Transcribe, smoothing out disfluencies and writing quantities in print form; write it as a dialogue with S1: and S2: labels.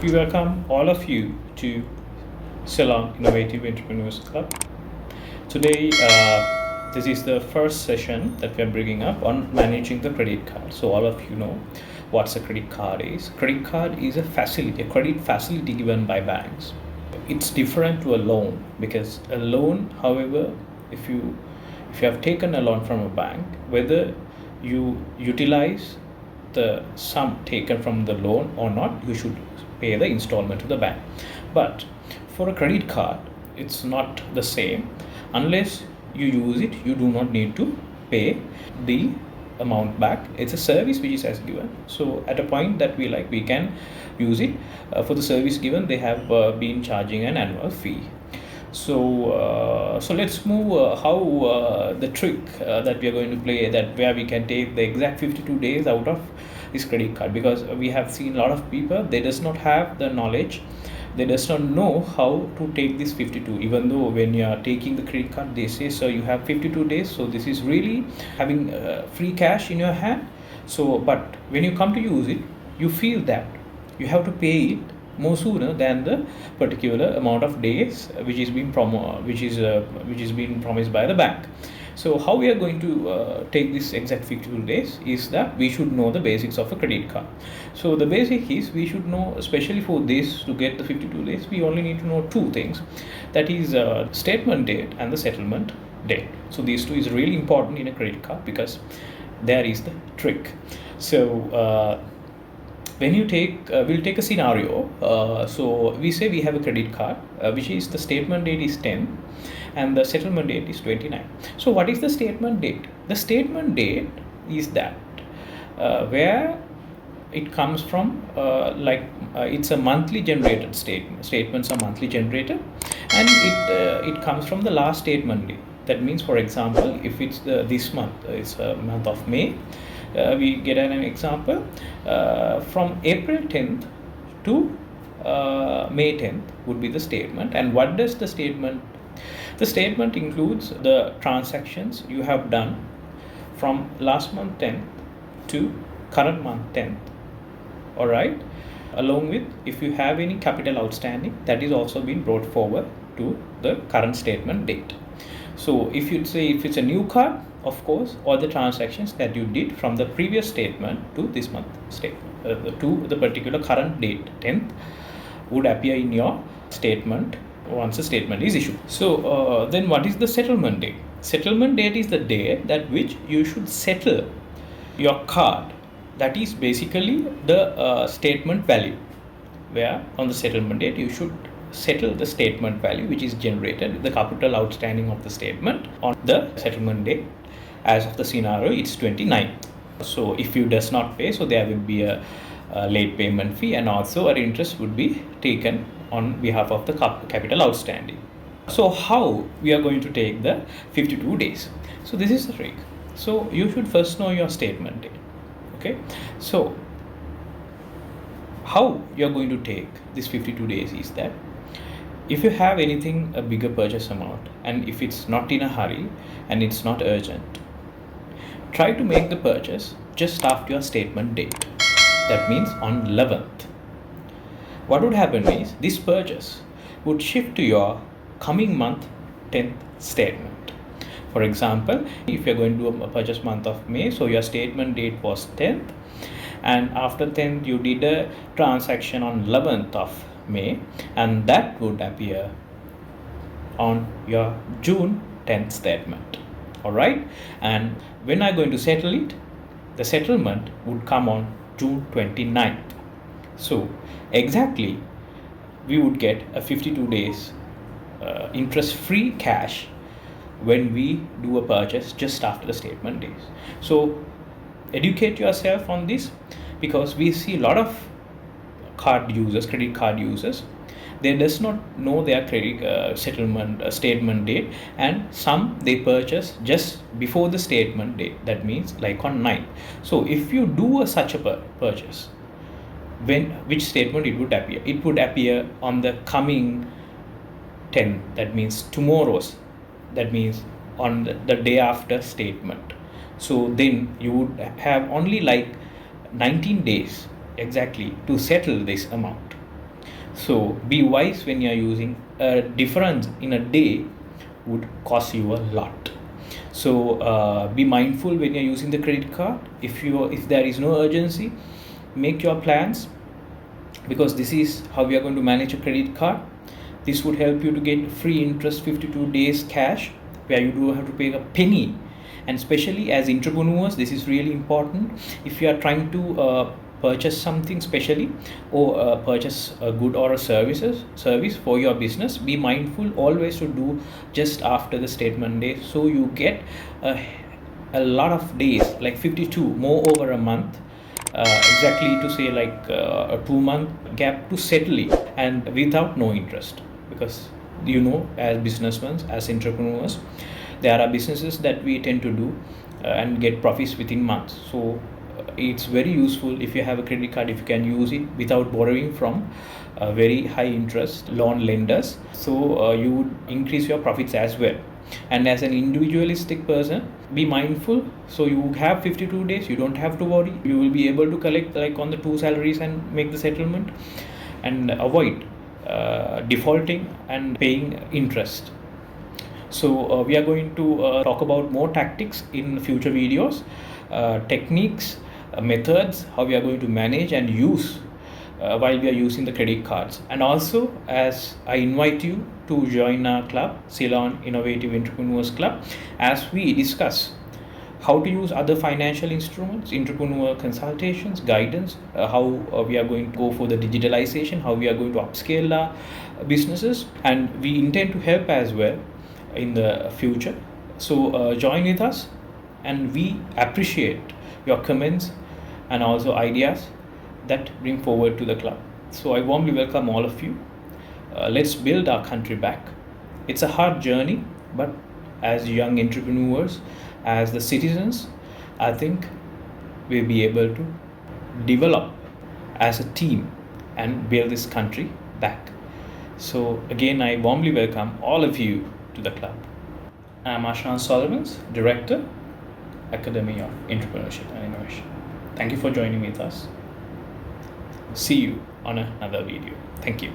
S1: We welcome all of you to Ceylon Innovative Entrepreneurs Club. Today, this is the first session that we are bringing up on managing the credit card. So all of you know what's a credit card is. Credit card is a facility, a credit facility given by banks. It's different to a loan because a loan, however, if you have taken a loan from a bank, whether you utilize the sum taken from the loan or not, you should pay the installment to the bank. But for a credit card, it's not the same. Unless you use it, you do not need to pay the amount back. It's a service which is as given. So at a point that we can use it. For the service given, they have been charging an annual fee. So let's move how the trick that we are going to play, that where we can take the exact 52 days out of this credit card, because we have seen a lot of people, they does not have the knowledge, they does not know how to take this 52. Even though when you are taking the credit card, they say so you have 52 days, so this is really having free cash in your hand. So but when you come to use it, you feel that you have to pay it more sooner than the particular amount of days which is being promised by the bank. So how we are going to take this exact 52 days is that we should know the basics of a credit card. So the basic is, we should know, especially for this, to get the 52 days, we only need to know two things, that is statement date and the settlement date. So these two is really important in a credit card, because there is the trick. So when you take, we'll take a scenario. So we say we have a credit card, which is the statement date is 10 and the settlement date is 29. So what is the statement date? The statement date is that where it comes from, it's a monthly generated statement. Statements are monthly generated, and it comes from the last statement date. That means, for example, if it's this month, it's a month of May. We get an example from April 10th to May 10th would be the statement. And what does the statement? The statement includes the transactions you have done from last month 10th to current month 10th. All right. Along with, if you have any capital outstanding, that is also been brought forward to the current statement date. So if you say, if it's a new card, of course, all the transactions that you did from the previous statement to this month statement, to the particular current date 10th, would appear in your statement once a statement is issued. So then what is the settlement date? Settlement date is the day that which you should settle your card. That is basically the statement value, where on the settlement date you should settle the statement value which is generated, the capital outstanding of the statement on the settlement date. As of the scenario, it's 29. So if you does not pay, so there will be a late payment fee, and also our interest would be taken on behalf of the capital outstanding. So how we are going to take the 52 days? So this is the trick. So you should first know your statement date. Okay, so how you are going to take this 52 days is that, if you have anything, a bigger purchase amount, and if it's not in a hurry and it's not urgent, try to make the purchase just after your statement date. That means on 11th. What would happen is, this purchase would shift to your coming month 10th statement. For example, if you're going to do a purchase month of May, so your statement date was 10th, and after 10th you did a transaction on 11th of May, and that would appear on your June 10th statement. All right, and when I'm going to settle it, the settlement would come on June 29th. So exactly we would get a 52 days interest free cash when we do a purchase just after the statement days. So educate yourself on this, because we see a lot of credit card users, they does not know their credit settlement statement date, and some they purchase just before the statement date, that means like on 9th. So if you do such a purchase, which statement it would appear? It would appear on the coming 10, that means tomorrow's, that means on the day after statement. So then you would have only like 19 days exactly to settle this amount. So be wise when you are using. A difference in a day would cost you a lot. So be mindful when you're using the credit card. If there is no urgency, make your plans, because this is how we are going to manage a credit card. This would help you to get free interest 52 days cash, where you don't have to pay a penny. And especially as entrepreneurs, this is really important. If you are trying to purchase something specially, or purchase a good or a service for your business, be mindful always to do just after the statement day, so you get a lot of days, like 52 more over a month, exactly to say like a 2 month gap to settle it, and without no interest. Because as businessmen, as entrepreneurs, there are businesses that we tend to do and get profits within months. So it's very useful if you have a credit card, if you can use it without borrowing from very high interest loan lenders. So you would increase your profits as well. And as an individualistic person, be mindful. So you have 52 days, you don't have to worry, you will be able to collect like on the 2 salaries and make the settlement, and avoid defaulting and paying interest. So we are going to talk about more tactics in future videos, techniques, methods, how we are going to manage and use while we are using the credit cards. And also, as I invite you to join our club, Ceylon Innovative Entrepreneurs Club, as we discuss how to use other financial instruments, entrepreneur consultations, guidance, how we are going to go for the digitalization, how we are going to upscale our businesses, and we intend to help as well in the future. So join with us, and we appreciate your comments and also ideas that bring forward to the club. So I warmly welcome all of you. Let's build our country back. It's a hard journey, but as young entrepreneurs, as the citizens, I think we'll be able to develop as a team and build this country back. So again, I warmly welcome all of you to the club. I'm Ashran Solomons, Director, Academy of Entrepreneurship and Innovation. Thank you for joining with us. See you on another video. Thank you.